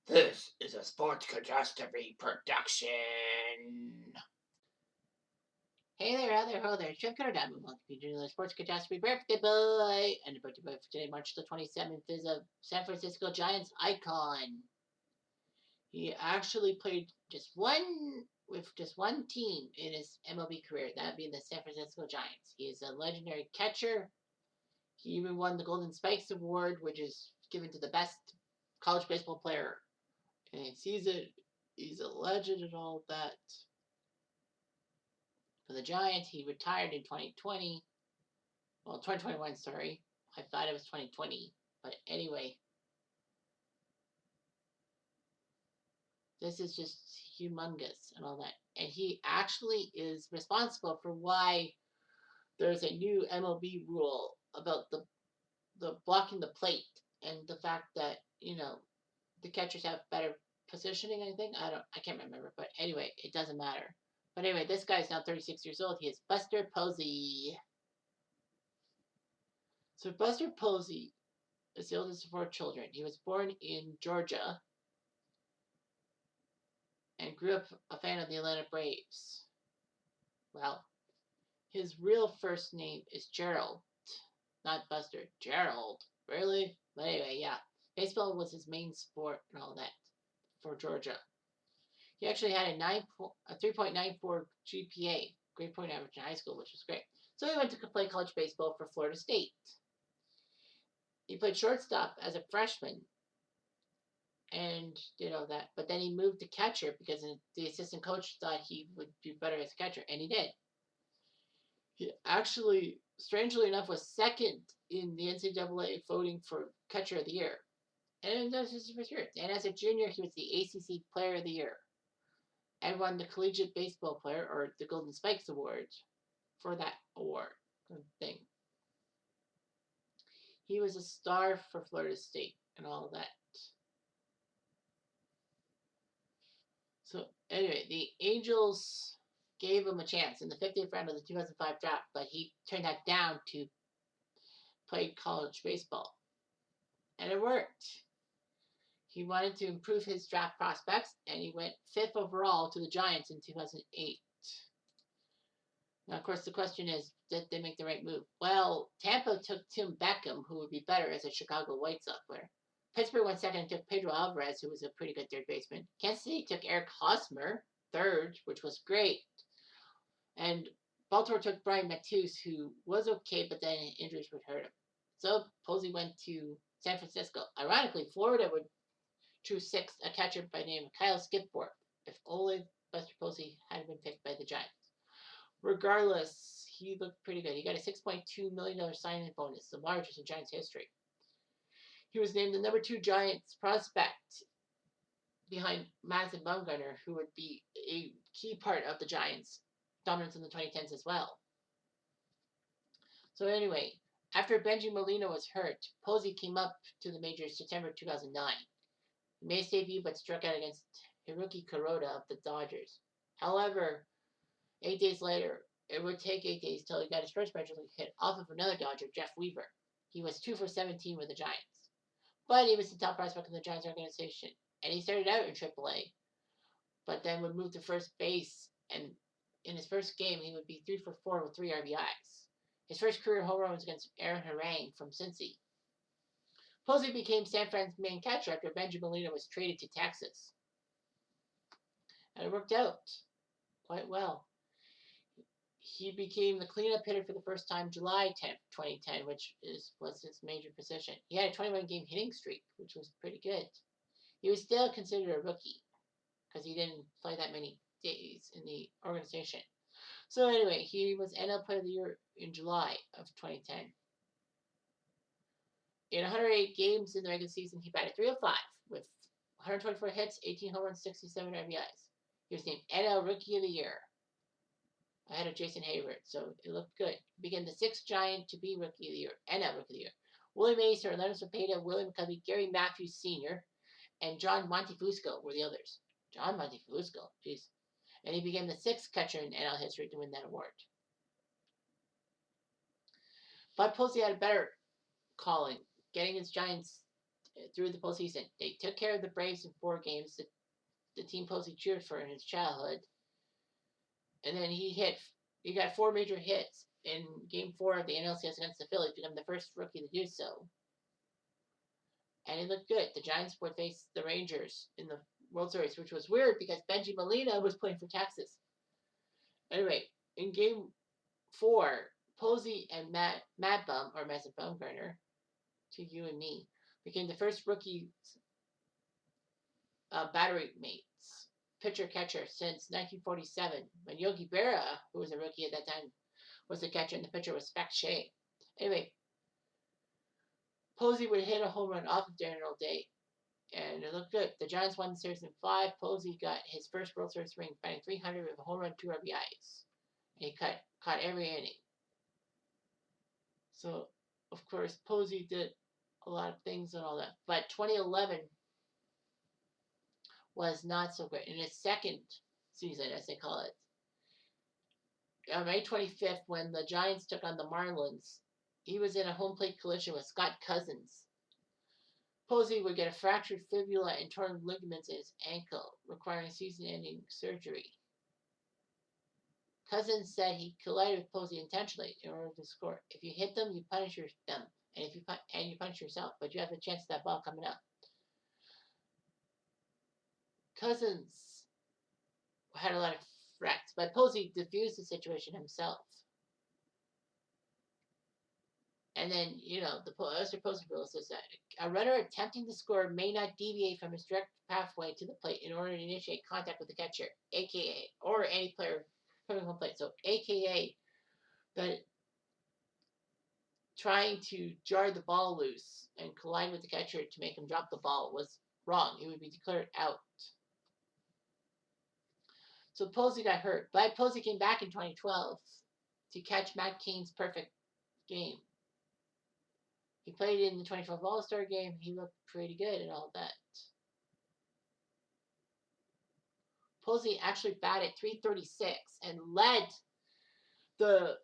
This is a Sports Catastrophe production. Hey there, how there, ho there, Chef Cutter Diamond. Welcome to the Sports Catastrophe Birthday Boy. And the birthday boy for today, March the 27th, is a San Francisco Giants icon. He actually played with just one team in his MLB career, that being the San Francisco Giants. He is a legendary catcher. He even won the Golden Spikes Award, which is given to the best college baseball player. And he's a legend and all that. For the Giants, he retired in 2020. Well, 2021, sorry. I thought it was 2020. But anyway, this is just humongous and all that. And he actually is responsible for why there's a new MLB rule about the blocking the plate and the fact that, the catchers have better positioning, I think. I can't remember, but anyway, it doesn't matter. But anyway, this guy's now 36 years old. He is Buster Posey. So Buster Posey is the oldest of four children. He was born in Georgia and grew up a fan of the Atlanta Braves. Well, his real first name is Gerald, not Buster. Gerald. Really? But anyway, yeah. Baseball was his main sport and all that for Georgia. He actually had a 3.94 GPA, grade point average in high school, which was great. So he went to play college baseball for Florida State. He played shortstop as a freshman and did all that. But then he moved to catcher because the assistant coach thought he would be better as a catcher, and he did. He actually, strangely enough, was second in the NCAA voting for catcher of the year. And that was his first year. And as a junior, he was the ACC Player of the Year and won the Collegiate Baseball Player, or the Golden Spikes Award, for that award thing. He was a star for Florida State and all that. So anyway, the Angels gave him a chance in the 50th round of the 2005 draft, but he turned that down to play college baseball. And it worked. He wanted to improve his draft prospects, and he went 5th overall to the Giants in 2008. Now, of course, the question is, did they make the right move? Well, Tampa took Tim Beckham, who would be better as a Chicago White Sox player. Pittsburgh went second and took Pedro Alvarez, who was a pretty good third baseman. Kansas City took Eric Hosmer, third, which was great. And Baltimore took Brian Matus, who was okay, but then injuries would hurt him. So Posey went to San Francisco. Ironically, Florida would choose sixth a catcher by the name of Kyle Skipworth, if only Buster Posey hadn't been picked by the Giants. Regardless, he looked pretty good. He got a $6.2 million signing bonus, the largest in Giants history. He was named the number 2 Giants prospect behind Madison Bumgarner, who would be a key part of the Giants' dominance in the 2010s as well. So anyway, after Benji Molina was hurt, Posey came up to the majors September 2009. He made his debut but struck out against Hiroki Kuroda of the Dodgers. However, 8 days later, it would take 8 days till he got his first major league hit off of another Dodger, Jeff Weaver. He was 2 for 17 with the Giants. But he was the top prospect in the Giants organization. And he started out in AAA, but then would move to first base, and in his first game, he would be 3 for 4 with 3 RBIs. His first career home run was against Aaron Harang from Cincy. Posey became San Fran's main catcher after Benji Molina was traded to Texas. And it worked out quite well. He became the cleanup hitter for the first time July 10th, 2010, which was his major position. He had a 21-game hitting streak, which was pretty good. He was still considered a rookie because he didn't play that many days in the organization. So anyway, he was NL Player of the Year in July of 2010. In 108 games in the regular season, he batted .305 with 124 hits, 18 home runs, 67 RBIs. He was named NL Rookie of the Year ahead of Jason Hayward, so it looked good. He became the 6th Giant to be Rookie of the Year, NL Rookie of the Year. Willie Mays, Orlando Cepeda, William McCovey, Gary Matthews Sr., and John Montefusco were the others. John Montefusco, jeez. And he became the 6th catcher in NL history to win that award. But Posey had a better calling, getting his Giants through the postseason. They took care of the Braves in 4 games. The team Posey cheered for in his childhood. And then he got 4 major hits in Game 4 of the NLCS against the Phillies, becoming the first rookie to do so. And he looked good. The Giants would face the Rangers in the World Series, which was weird because Benji Molina was playing for Texas. Anyway, in Game 4, Posey and Matt Bum, or Matt Bumgarner, to you and me, became the first rookie battery mates, pitcher-catcher, since 1947, when Yogi Berra, who was a rookie at that time, was the catcher and the pitcher was Spec Shea. Anyway, Posey would hit a home run off of Darren O'Day, and it looked good. The Giants won the series in 5. Posey got his first World Series ring, batting .300 with a home run, 2 RBIs. And he caught every inning. So, of course, Posey did a lot of things and all that. But 2011 was not so great. In his second season, as they call it, on May 25th, when the Giants took on the Marlins, he was in a home plate collision with Scott Cousins. Posey would get a fractured fibula and torn ligaments in his ankle, requiring season-ending surgery. Cousins said he collided with Posey intentionally in order to score. If you hit them, you punish them, and you punish yourself, but you have a chance of that ball coming up. Cousins had a lot of wrecks, but Posey diffused the situation himself. And then, the Buster Posey rule says that a runner attempting to score may not deviate from his direct pathway to the plate in order to initiate contact with the catcher, aka, or any player coming home plate. So, aka, that trying to jar the ball loose and collide with the catcher to make him drop the ball was wrong. He would be declared out. So Posey got hurt, but Posey came back in 2012 to catch Matt Cain's perfect game. He played in the 2012 All-Star game. He looked pretty good and all that. Posey actually batted .336 and led the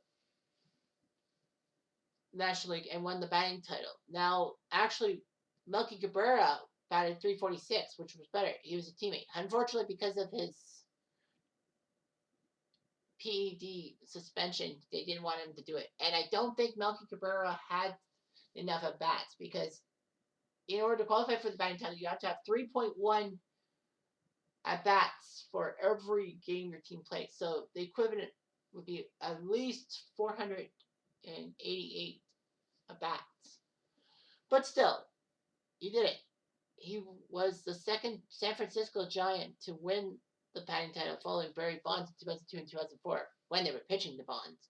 National League and won the batting title. Now, actually, Melky Cabrera batted .346, which was better. He was a teammate. Unfortunately, because of his PED suspension, they didn't want him to do it. And I don't think Melky Cabrera had enough at bats, because in order to qualify for the batting title, you have to have 3.1 at bats for every game your team plays. So the equivalent would be at least 488 at bats. But still, he did it. He was the second San Francisco Giant to win the batting title, following Barry Bonds in 2002 and 2004 when they were pitching the Bonds.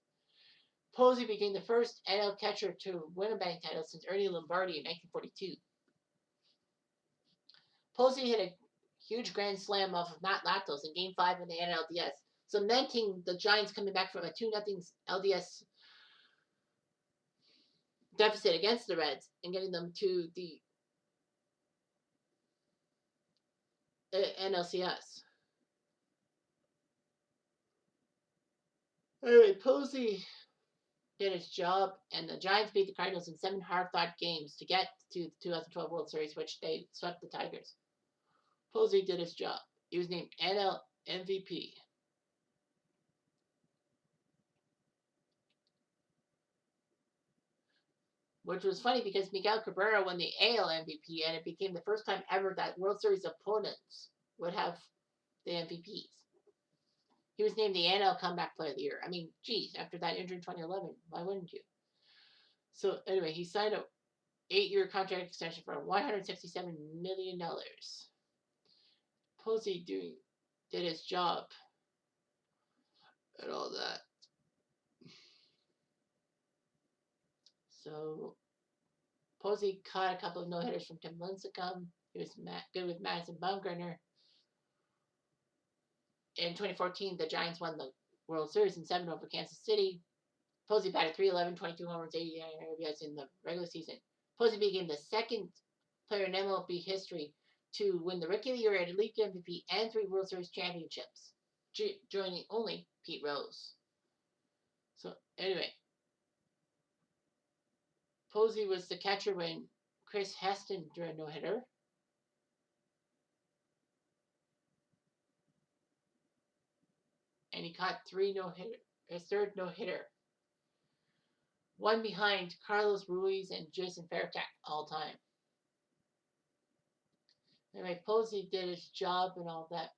Posey became the first NL catcher to win a batting title since Ernie Lombardi in 1942. Posey hit a huge grand slam off of Matt Latos in Game 5 of the NLDS, cementing the Giants coming back from a 2-0 LDS deficit against the Reds and getting them to the NLCS. Anyway, Posey did his job, and the Giants beat the Cardinals in 7 hard-fought games to get to the 2012 World Series, which they swept the Tigers. Posey did his job. He was named NL MVP. Which was funny because Miguel Cabrera won the AL MVP, and it became the first time ever that World Series opponents would have the MVPs. He was named the NL Comeback Player of the Year. I mean, geez, after that injury in 2011, why wouldn't you? So anyway, he signed a 8-year contract extension for $167 million. Posey did his job and all that. So Posey caught a couple of no-hitters from Tim Lincecum. He was good with Madison Bumgarner. In 2014, the Giants won the World Series in 7 over Kansas City. Posey batted .311, 22 homers, 89 RBIs in the regular season. Posey became the second player in MLB history to win the Rookie of the Year, and League MVP, and 3 World Series championships, joining only Pete Rose. So anyway, Posey was the catcher when Chris Heston threw a no-hitter. And he caught his third no-hitter. One behind Carlos Ruiz and Jason Fairtack all time. Anyway, Posey did his job and all that,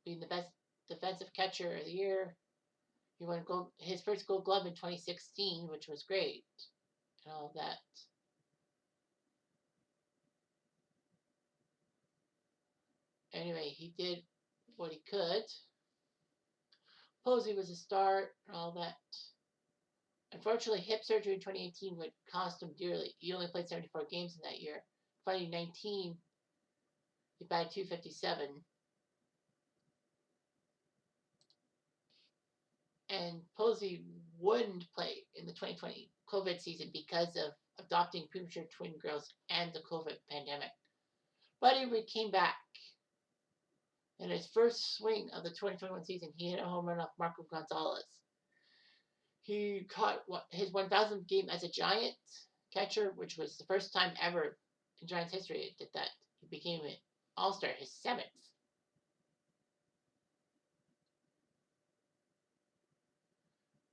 being the best defensive catcher of the year. He won his first Gold Glove in 2016, which was great, and all that. Anyway, he did what he could. Posey was a star and all that. Unfortunately, hip surgery in 2018 would cost him dearly. He only played 74 games in that year. 2019, he batted .257. And Posey wouldn't play in the 2020 COVID season because of adopting premature twin girls and the COVID pandemic. But he came back. In his first swing of the 2021 season, he hit a home run off Marco Gonzalez. He caught his 1,000th game as a Giant catcher, which was the first time ever in Giants history it did that. He became an All-Star, his 7th.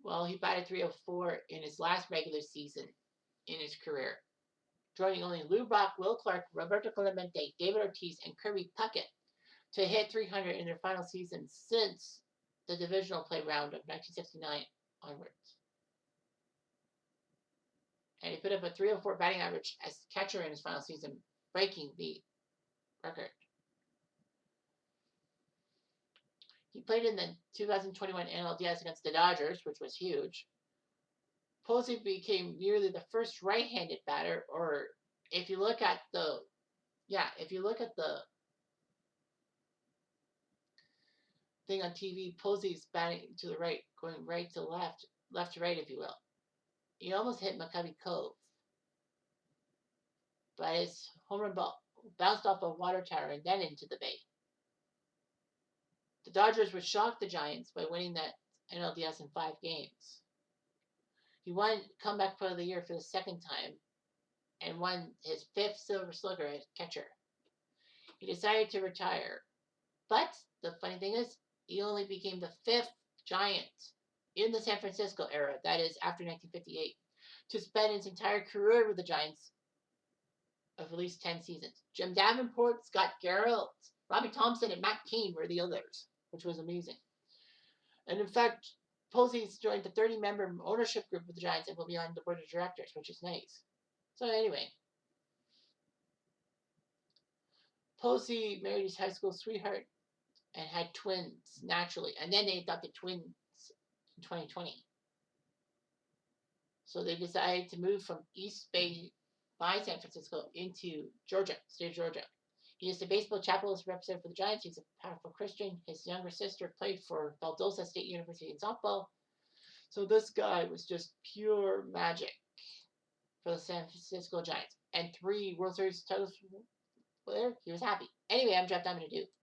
Well, he batted .304 in his last regular season in his career, joining only Lou Brock, Will Clark, Roberto Clemente, David Ortiz, and Kirby Puckett to hit .300 in their final season since the divisional play round of 1969 onwards. And he put up a .304 batting average as catcher in his final season, breaking the record. He played in the 2021 NLDS against the Dodgers, which was huge. Posey became nearly the first right-handed batter, or if you look at the thing on TV, Posey's batting to the right, going right to left, left to right, if you will. He almost hit McCovey Cove, but his home run ball bounced off a water tower and then into the bay. The Dodgers would shock the Giants by winning that NLDS in 5 games. He won Comeback Player of the Year for the second time and won his 5th Silver Slugger as catcher. He decided to retire, but the funny thing is, he only became the 5th Giant in the San Francisco era, that is after 1958, to spend his entire career with the Giants of at least 10 seasons. Jim Davenport, Scott Garrett, Robbie Thompson, and Matt Cain were the others, which was amazing. And in fact, Posey's joined the 30-member ownership group of the Giants and will be on the board of directors, which is nice. So anyway, Posey married his high school sweetheart and had twins naturally, and then they adopted twins in 2020. So they decided to move from East Bay by San Francisco into Georgia, state of Georgia. He is the baseball chapelist representative for the Giants. He's a powerful Christian. His younger sister played for Valdosta State University in softball. So this guy was just pure magic for the San Francisco Giants. And 3 World Series titles there, he was happy. Anyway, I'm Jeff Diamond.